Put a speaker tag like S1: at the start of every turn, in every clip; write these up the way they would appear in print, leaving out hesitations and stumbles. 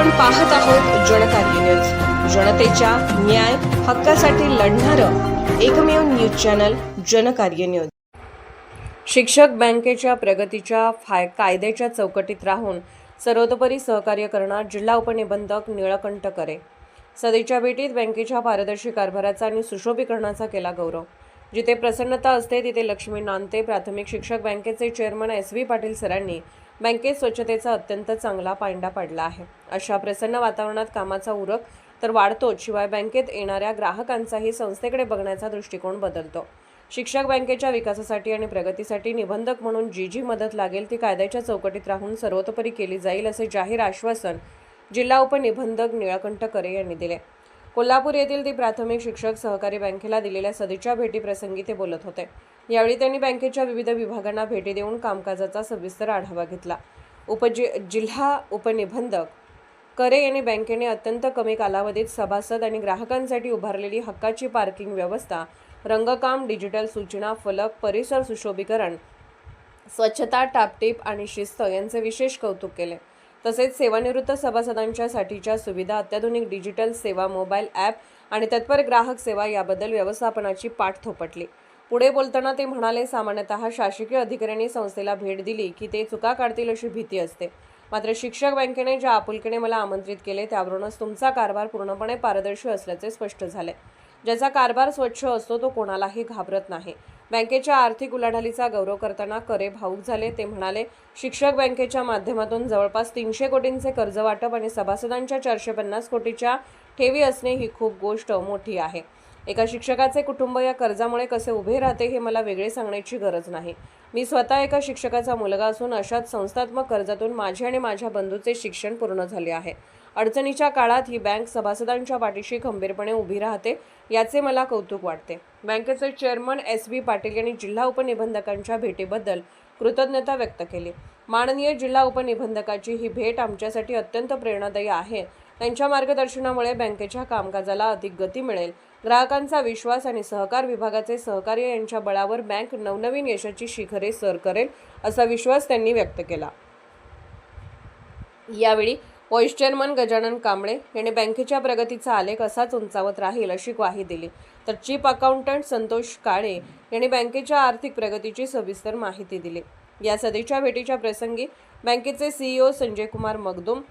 S1: आपण पाहत आहोत जनकार्य न्यूज, जनतेच्या न्याय हक्कासाठी लढणारं एकमेव न्यूज चॅनल जनकार्य न्यूज। शिक्षक बँकेच्या प्रगतीच्या कायद्याच्या चौकटीत राहून सर्वतोपरी सहकार्य करणार जिल्हा उपनिबंधक निळकंठ करे। सदैच्या भेटीत बँकेच्या पारदर्शी कारभाराचा आणि सुशोभीकरणाचा केला गौरव। जिथे प्रसन्नता असते तिथे लक्ष्मी नांदते। प्राथमिक शिक्षक बँकेचे चेअरमन SV पाटील सरांनी बँकेत स्वच्छतेचा अत्यंत चांगला पायंडा पाडला आहे। अशा प्रसन्न वातावरणात कामाचा उरक तर वाढतोच, शिवाय बँकेत येणाऱ्या ग्राहकांचाही संस्थेकडे बघण्याचा दृष्टिकोन बदलतो। शिक्षक बँकेच्या विकासासाठी आणि प्रगतीसाठी निबंधक म्हणून जी मदत लागेल ती कायद्याच्या चौकटीत राहून सर्वतोपरी केली जाईल असे जाहीर आश्वासन जिल्हा उपनिबंधक निळकंठ करे यांनी दिले। कोल्हापूर येथील ती प्राथमिक शिक्षक सहकारी बँकेला दिलेल्या सदिच्छा भेटीप्रसंगी ते बोलत होते। यावेळी त्यांनी बँकेच्या विविध विभागांना भेटी देऊन कामकाजाचा सविस्तर आढावा घेतला। जिल्हा उपनिबंधक करे यांनी बँकेने अत्यंत कमी कालावधीत सभासद आणि ग्राहकांसाठी उभारलेली हक्काची पार्किंग व्यवस्था, रंगकाम, डिजिटल सूचना फलक, परिसर सुशोभीकरण, स्वच्छता, टापटीप आणि शिस्त यांचे विशेष कौतुक केले। तसेच सेवानिवृत्त सभासदांच्या साठीच्या सुविधा, अत्याधुनिक डिजिटल सेवा, मोबाईल ॲप आणि तत्पर ग्राहक सेवा याबद्दल व्यवस्थापनाची पाठ थोपटली। पुढे बोलताना ते म्हणाले, सामान्यतः शासकीय अधिकाऱ्यांनी संस्थेला भेट दिली की ते चुका काढतील अशी भीती असते, मात्र शिक्षक बँकेने ज्या आपुलकीने मला आमंत्रित केले त्यावरूनच तुमचा कारभार पूर्णपणे पारदर्शी असल्याचे स्पष्ट झाले। ज्याचा कारभार स्वच्छ असतो तो कोणालाही घाबरत नाही। बँकेच्या आर्थिक उलाढालीचा गौरव करताना करे भाऊक झाले। ते म्हणाले, शिक्षक बँकेच्या माध्यमातून जवळपास 300 कोटींचे कर्ज वाटप आणि सभासदांच्या 450 कोटीच्या ठेवी असणे ही खूप गोष्ट मोठी आहे। एका शिक्षकाचे कुटुंब या कर्जामुळे कसे उभे राहते हे मला वेगळे सांगण्याची गरज नाही। मी स्वतः एका शिक्षकाचा मुलगा असून अशाच संस्थात्मक कर्जातून माझे आणि माझ्या बंधूचे शिक्षण पूर्ण झाले आहे। अडचणीच्या काळात ही बँक सभासदांच्या पाठीशी खंबीरपणे उभी राहते, याचे मला कौतुक वाटते। बँकेचे चेअरमन SV पाटील यांनी जिल्हा उपनिबंधकांच्या भेटीबद्दल कृतज्ञता व्यक्त केली। माननीय जिल्हा उपनिबंधकाची ही भेट आमच्यासाठी अत्यंत प्रेरणादायी आहे। त्यांच्या मार्गदर्शनामुळे बँकेच्या कामकाजाला अधिक गती मिळेल। ग्राहकांचा विश्वास आणि सहकार विभागाचे सहकार्य यांच्या बळावर बँक नवनवीन यशाची शिखरे सर करेल असा विश्वास त्यांनी व्यक्त केला। यावेळी व्हाईस चेअरमन गजानन कांबळे यांनी बँकेच्या प्रगतीचा आलेख असाच उंचावत राहील अशी ग्वाही दिली। तर चीफ अकाउंटंट संतोष काळे यांनी बँकेच्या आर्थिक प्रगतीची सविस्तर माहिती दिली। या सदिच्छा भेटीच्या प्रसंगी बँकेचे CEO संजय कुमार मगदुम,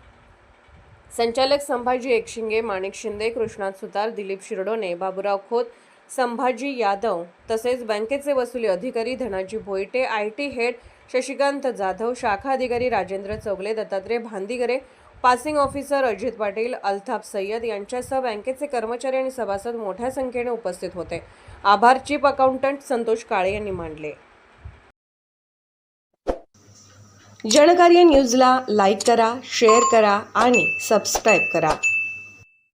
S1: संचालक संभाजी एकशिंगे, माणिक शिंदे, कृष्णात सुतार, दिलीप शिरडोणे, बाबूराव खोत, संभाजी यादव तसेच बँकेचे वसुली अधिकारी धनाजी भोईटे, IT हेड शशिकांत जाधव, शाखा अधिकारी राजेंद्र चौगले, दत्तात्रय भांदिगरे, पासिंग ऑफिसर अजित पाटील, अल्ताफ सय्यद यांच्यासह बँकेचे कर्मचारी आणि सभासद मोठ्या संख्येने उपस्थित होते। आभार चीफ अकाउंटंट संतोष काळे यांनी मानले। जनकार्य न्यूजला लाईक करा, शेअर करा आणि सबस्क्राईब करा।